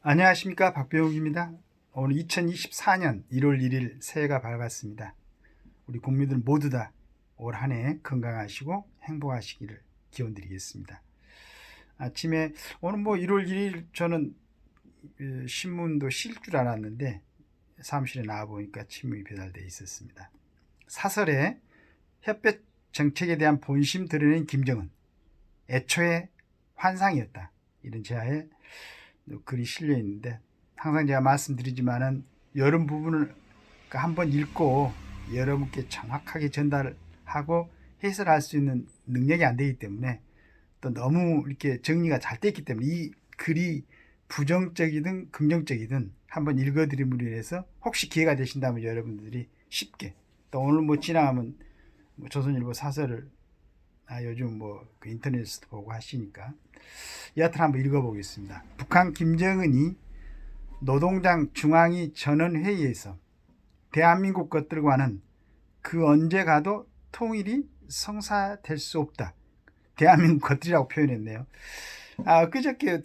안녕하십니까, 박병욱입니다. 오늘 2024년 1월 1일 새해가 밝았습니다. 우리 국민들 모두 다 올 한 해 건강하시고 행복하시기를 기원드리겠습니다. 아침에 오늘 1월 1일 저는 신문도 실 줄 알았는데 사무실에 나와보니까 신문이 배달되어 있었습니다. 사설에 햇볕 정책에 대한 본심 드러낸 김정은, 애초에 환상이었다, 이런 제하에 글이 실려 있는데, 항상 제가 말씀드리지만은 이런 부분을 한번 읽고 여러분께 정확하게 전달하고 해설할 수 있는 능력이 안 되기 때문에, 또 너무 이렇게 정리가 잘 됐기 때문에 이 글이 부정적이든 긍정적이든 한번 읽어드림으로 인해서 혹시 기회가 되신다면 여러분들이 쉽게, 또 오늘 지나가면 조선일보 사설을 요즘 그 인터넷에서도 보고 하시니까 여하튼 한번 읽어보겠습니다. 북한 김정은이 노동당 중앙위 전원회의에서 대한민국 것들과는 그 언제 가도 통일이 성사될 수 없다, 대한민국 것들이라고 표현했네요. 그저께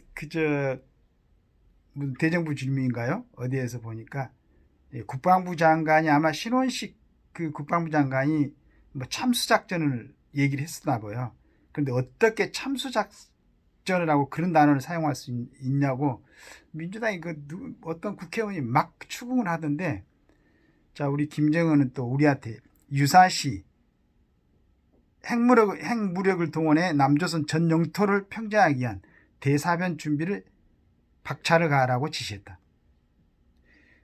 무슨 대정부 질문인가요? 어디에서 보니까 국방부 장관이, 아마 신원식 그 국방부 장관이 참수작전을 얘기를 했었나 봐요. 그런데 어떻게 참수작전을 하고 그런 단어를 사용할 수 있냐고 민주당이 어떤 국회의원이 막 추궁을 하던데, 자, 우리 김정은은 또 우리한테 유사시 핵무력을 동원해 남조선 전 영토를 평정하기 위한 대사변 준비를 박차를 가하라고 지시했다.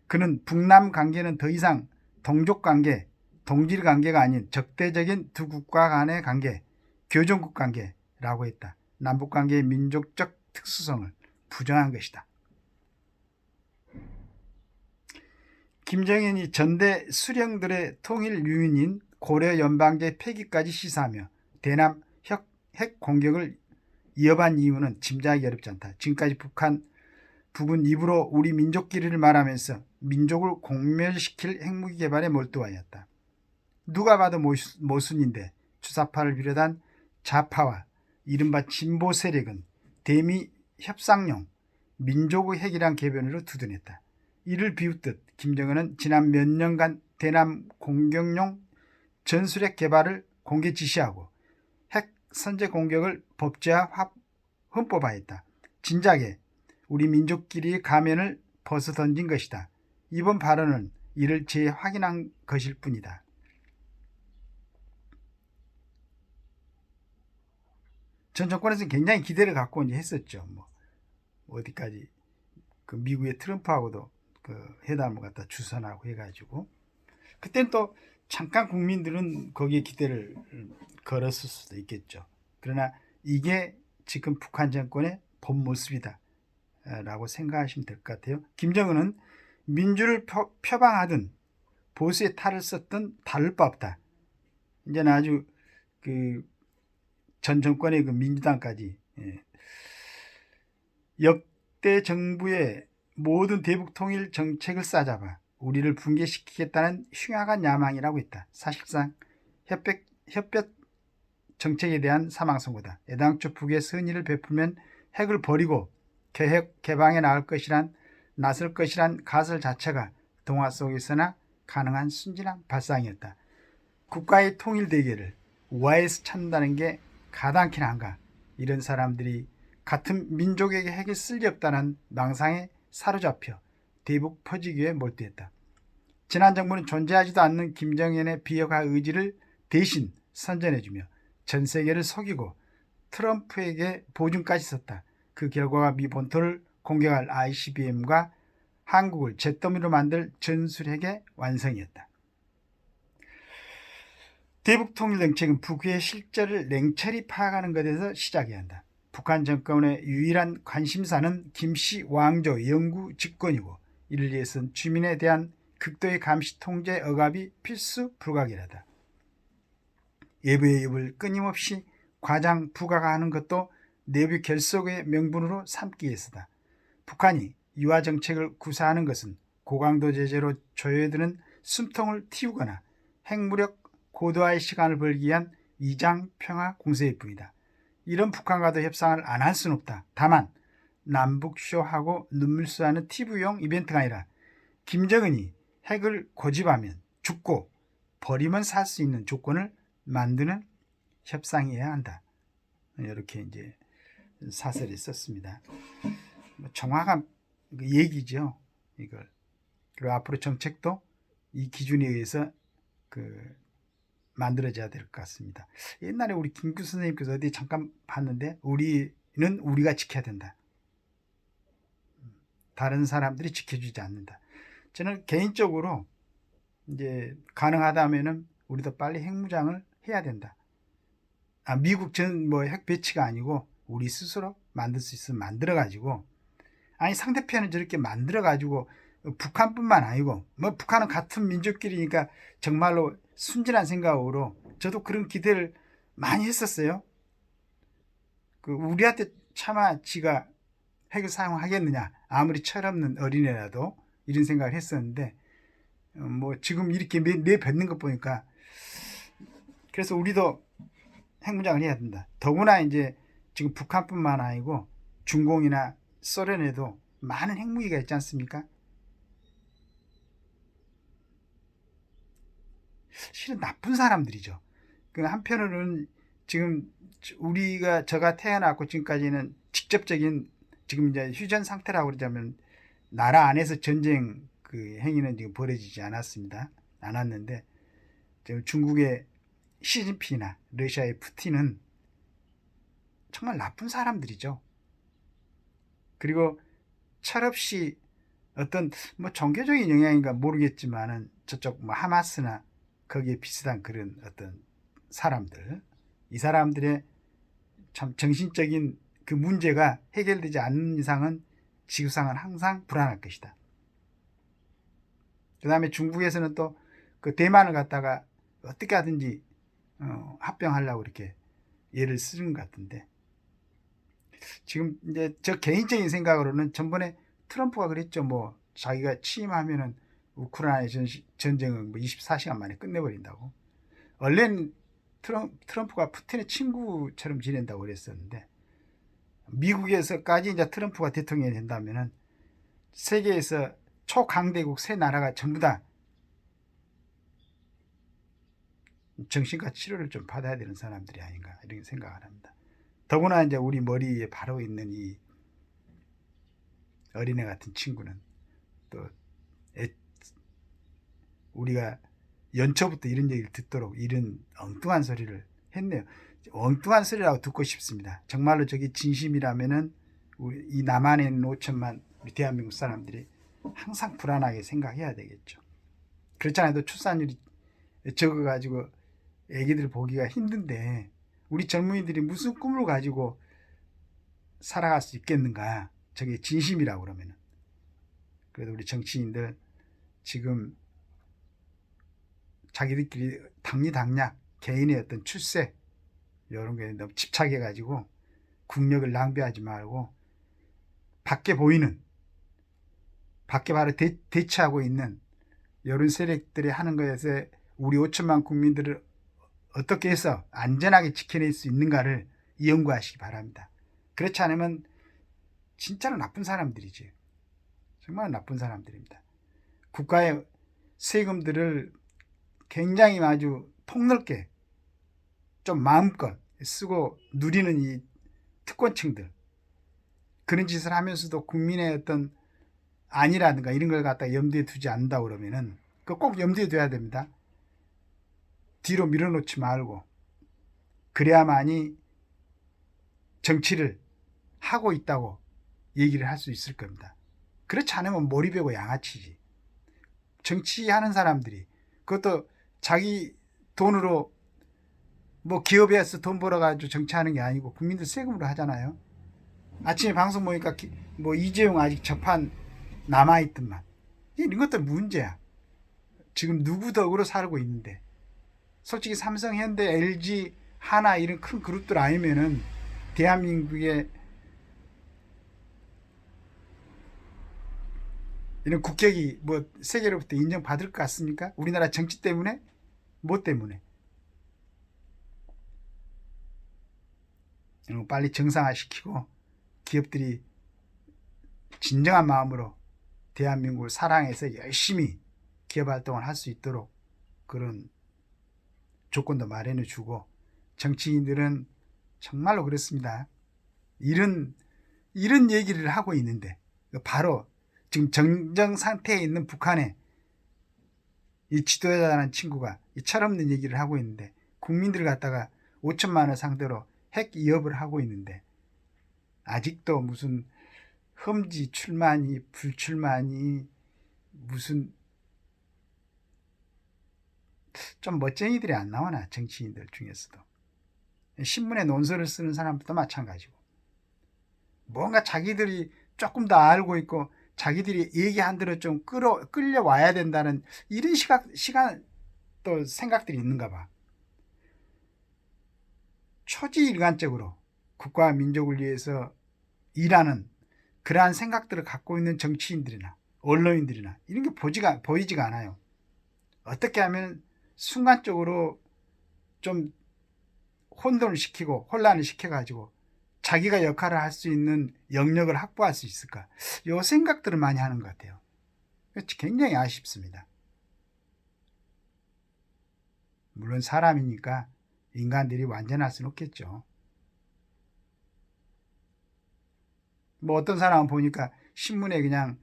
그는 북남 관계는 더 이상 동족관계, 동질관계가 아닌 적대적인 두 국가 간의 관계, 교종국 관계라고 했다. 남북관계의 민족적 특수성을 부정한 것이다. 김정은이 전대 수령들의 통일 유인인 고려 연방제 폐기까지 시사하며 대남 핵 공격을 이어간 이유는 짐작하기 어렵지 않다. 지금까지 북은 입으로 우리 민족끼리를 말하면서 민족을 공멸시킬 핵무기 개발에 몰두하였다. 누가 봐도 모순인데 주사파를 비롯한 좌파와 이른바 진보 세력은 대미 협상용 민족의 핵이란 개변으로 두둔했다. 이를 비웃듯 김정은은 지난 몇 년간 대남 공격용 전술핵 개발을 공개 지시하고 핵 선제 공격을 법제화 헌법화했다. 진작에 우리 민족끼리의 가면을 벗어던진 것이다. 이번 발언은 이를 재확인한 것일 뿐이다. 전 정권에서는 굉장히 기대를 갖고 이제 했었죠. 어디까지 미국의 트럼프하고도 회담을 갖다 주선하고 해가지고, 그때는 또 잠깐 국민들은 거기에 기대를 걸었을 수도 있겠죠. 그러나 이게 지금 북한 정권의 본 모습이다 라고 생각하시면 될 것 같아요. 김정은은 민주를 표방하든 보수의 탈을 썼든 다를 바 없다. 이제는 아주 전 정권의 민주당까지 역대 정부의 모든 대북 통일 정책을 싸잡아 우리를 붕괴시키겠다는 흉악한 야망이라고 했다. 사실상 햇볕 정책에 대한 사망선고다. 애당초 북의 선의를 베풀면 핵을 버리고 개방에 나설 것이란 가설 자체가 동화 속에서나 가능한 순진한 발상이었다. 국가의 통일 대계를 우아에서 찾는다는 게 가당키나 한가. 이런 사람들이 같은 민족에게 핵이 쓸리없다는 망상에 사로잡혀 대북 퍼지기에 몰두했다. 지난 정부는 존재하지도 않는 김정은의 비핵화 의지를 대신 선전해주며 전 세계를 속이고 트럼프에게 보증까지 썼다. 그 결과가 미 본토를 공격할 ICBM과 한국을 잿더미로 만들 전술핵의 완성이었다. 대북 통일 정책은 북의 실제를 냉철히 파악하는 것에서 시작해야 한다. 북한 정권의 유일한 관심사는 김씨 왕조 영구 집권이고, 이를 위해서는 주민에 대한 극도의 감시 통제 억압이 필수 불가결하다. 외부의 입을 끊임없이 과장 부각하는 것도 내부 결속의 명분으로 삼기 위해서다. 북한이 유화 정책을 구사하는 것은 고강도 제재로 조여드는 숨통을 틔우거나 핵무력 고도화의 시간을 벌기 위한 위장 평화 공세일 뿐이다. 이런 북한과도 협상을 안 할 수는 없다. 다만 남북쇼하고 눈물수하는 TV용 이벤트가 아니라 김정은이 핵을 고집하면 죽고 버리면 살 수 있는 조건을 만드는 협상이어야 한다. 이렇게 이제 사설에 썼습니다. 정확한 얘기죠. 이걸. 그리고 앞으로 정책도 이 기준에 의해서 만들어져야 될 것 같습니다. 옛날에 우리 김구 선생님께서 어디 잠깐 봤는데 우리는 우리가 지켜야 된다. 다른 사람들이 지켜주지 않는다. 저는 개인적으로 이제 가능하다면은 우리도 빨리 핵무장을 해야 된다. 미국 핵 배치가 아니고 우리 스스로 만들 수 있으면 만들어 가지고, 아니 상대편은 저렇게 만들어 가지고 북한뿐만 아니고 북한은 같은 민족끼리니까 정말로 순진한 생각으로 저도 그런 기대를 많이 했었어요. 우리한테 차마 지가 핵을 사용하겠느냐, 아무리 철없는 어린애라도, 이런 생각을 했었는데 지금 이렇게 내뱉는 것 보니까, 그래서 우리도 핵무장을 해야 된다. 더구나 이제 지금 북한뿐만 아니고 중공이나 소련에도 많은 핵무기가 있지 않습니까? 실은 나쁜 사람들이죠. 한편으로는 지금 제가 태어났고 지금까지는 직접적인, 지금 이제 휴전 상태라고 그러자면 나라 안에서 전쟁 행위는 지금 벌어지지 않았는데 지금 중국의 시진핑이나 러시아의 푸틴은 정말 나쁜 사람들이죠. 그리고 철없이 어떤 종교적인 영향인가 모르겠지만은 저쪽 하마스나 거기에 비슷한 그런 어떤 사람들, 이 사람들의 참 정신적인 문제가 해결되지 않는 이상은 지구상은 항상 불안할 것이다. 그 다음에 중국에서는 또 대만을 갖다가 어떻게 하든지 합병하려고 이렇게 예를 쓰는 것 같은데, 지금 이제 저 개인적인 생각으로는 전번에 트럼프가 그랬죠. 자기가 취임하면은 우크라이나 전쟁은 24시간 만에 끝내버린다고. 원래는 트럼프가 푸틴의 친구처럼 지낸다고 그랬었는데, 미국에서까지 이제 트럼프가 대통령이 된다면은 세계에서 초강대국 세 나라가 전부 다 정신과 치료를 좀 받아야 되는 사람들이 아닌가, 이런 생각을 합니다. 더구나 이제 우리 머리에 바로 있는 이 어린애 같은 친구는 또 우리가 연초부터 이런 얘기를 듣도록 이런 엉뚱한 소리를 했네요. 엉뚱한 소리라고 듣고 싶습니다. 정말로 저게 진심이라면은 이 남한에 있는 5천만 우리 대한민국 사람들이 항상 불안하게 생각해야 되겠죠. 그렇지 않아도 출산율이 적어가지고 애기들 보기가 힘든데 우리 젊은이들이 무슨 꿈을 가지고 살아갈 수 있겠는가. 저게 진심이라고 그러면은. 그래도 우리 정치인들 지금 자기들끼리 당리당략, 개인의 어떤 출세 이런 게 너무 집착해가지고 국력을 낭비하지 말고 밖에 보이는, 밖에 바로 대치하고 있는 이런 세력들이 하는 것에서 우리 5천만 국민들을 어떻게 해서 안전하게 지켜낼 수 있는가를 연구하시기 바랍니다. 그렇지 않으면 진짜로 나쁜 사람들이지. 정말 나쁜 사람들입니다. 국가의 세금들을 굉장히 아주 폭넓게 좀 마음껏 쓰고 누리는 이 특권층들, 그런 짓을 하면서도 국민의 어떤 안이라든가 이런 걸 갖다 염두에 두지 않는다 그러면은 꼭 염두에 둬야 됩니다. 뒤로 밀어놓지 말고, 그래야만이 정치를 하고 있다고 얘기를 할 수 있을 겁니다. 그렇지 않으면 몰입하고 양아치지. 정치하는 사람들이 그것도 자기 돈으로 기업에서 돈 벌어가지고 정치하는 게 아니고 국민들 세금으로 하잖아요. 아침에 방송 보니까 이재용 아직 재판 남아있더만. 이런 것들 문제야. 지금 누구 덕으로 살고 있는데. 솔직히 삼성, 현대, LG, 하나 이런 큰 그룹들 아니면은 대한민국의 이런 국격이 세계로부터 인정받을 것 같습니까? 우리나라 정치 때문에? 뭐 때문에? 빨리 정상화시키고 기업들이 진정한 마음으로 대한민국을 사랑해서 열심히 기업활동을 할 수 있도록 그런 조건도 마련해 주고, 정치인들은 정말로 그렇습니다. 이런 얘기를 하고 있는데, 바로 지금 정정 상태에 있는 북한에 이 지도자라는 친구가 이 철없는 얘기를 하고 있는데, 국민들을 갖다가 5천만 원 상대로 핵 위협을 하고 있는데, 아직도 무슨 험지 출마니 불출마니 무슨 좀 멋쟁이들이 안 나오나, 정치인들 중에서도. 신문에 논설을 쓰는 사람도 마찬가지고, 뭔가 자기들이 조금 더 알고 있고 자기들이 얘기한 대로 좀 끌려와야 된다는 이런 시간 또 생각들이 있는가 봐. 초지일관적으로 국가와 민족을 위해서 일하는 그러한 생각들을 갖고 있는 정치인들이나 언론인들이나 이런 게 보이지가 않아요. 어떻게 하면 순간적으로 좀 혼돈을 시키고 혼란을 시켜가지고 자기가 역할을 할 수 있는 영역을 확보할 수 있을까? 이 생각들을 많이 하는 것 같아요. 굉장히 아쉽습니다. 물론 사람이니까 인간들이 완전할 수는 없겠죠. 뭐 어떤 사람은 보니까 신문에 그냥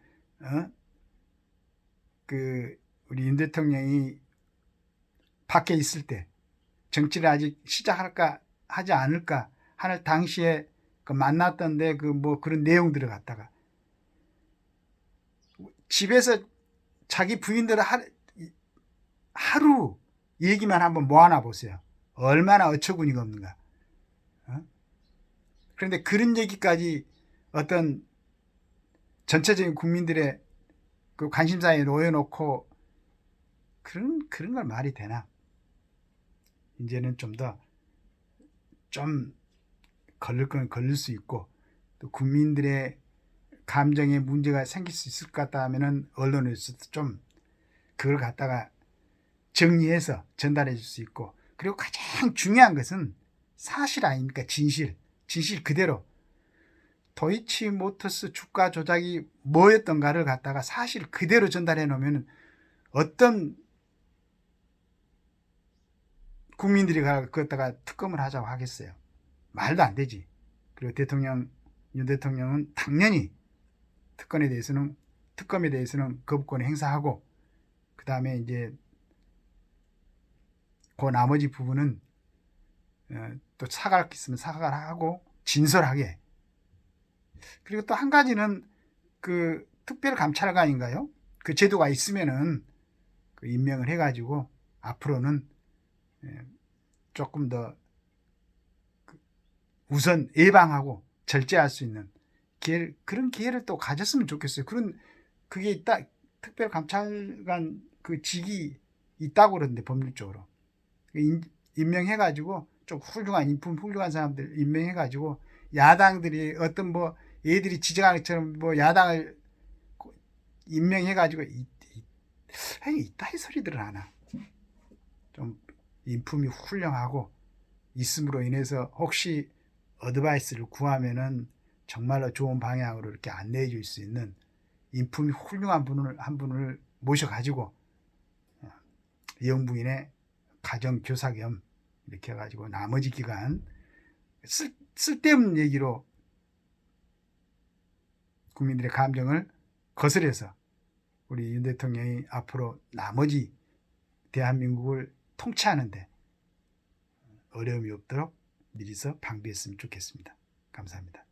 우리 윤 대통령이 밖에 있을 때 정치를 아직 시작할까 하지 않을까 하는 당시에 만났던데 뭐 그런 내용들을 갖다가 집에서 자기 부인들을 하루 얘기만 한번 모아놔 보세요. 얼마나 어처구니가 없는가. 그런데 그런 얘기까지 어떤 전체적인 국민들의 그 관심사에 놓여놓고 그런 걸 말이 되나? 이제는 좀 더 걸릴 건 걸릴 수 있고, 또 국민들의 감정에 문제가 생길 수 있을 것 같다 하면은 언론에서도 좀 그걸 갖다가 정리해서 전달해 줄 수 있고, 그리고 가장 중요한 것은 사실 아닙니까? 진실 그대로 도이치모터스 주가 조작이 뭐였던가를 갖다가 사실 그대로 전달해 놓으면 어떤 국민들이 그것다가 특검을 하자고 하겠어요? 말도 안 되지. 그리고 윤 대통령은 당연히 특검에 대해서는 거부권을 행사하고, 그 다음에 이제 그 나머지 부분은 또 사과할 게 있으면 사과를 하고 진솔하게. 그리고 또 한 가지는 그 특별감찰관인가요? 그 제도가 있으면은 그 임명을 해가지고 앞으로는 조금 더 우선 예방하고 절제할 수 있는 그런 기회를 또 가졌으면 좋겠어요. 그게 있다. 특별감찰관 그 직이 있다고 그러는데, 법률적으로 임명해가지고 좀 훌륭한 사람들 임명해가지고 야당들이 어떤 뭐 얘들이 지적하는 것처럼 뭐 야당을 임명해가지고 이따위 소리들을 하나. 좀 인품이 훌륭하고 있음으로 인해서 혹시 어드바이스를 구하면은 정말로 좋은 방향으로 이렇게 안내해 줄 수 있는 인품이 훌륭한 한 분을 모셔가지고 영부인의 가정교사 겸 이렇게 해가지고 나머지 기간 쓸데없는 얘기로 국민들의 감정을 거스려서 우리 윤 대통령이 앞으로 나머지 대한민국을 통치하는데 어려움이 없도록 미리서 방비했으면 좋겠습니다. 감사합니다.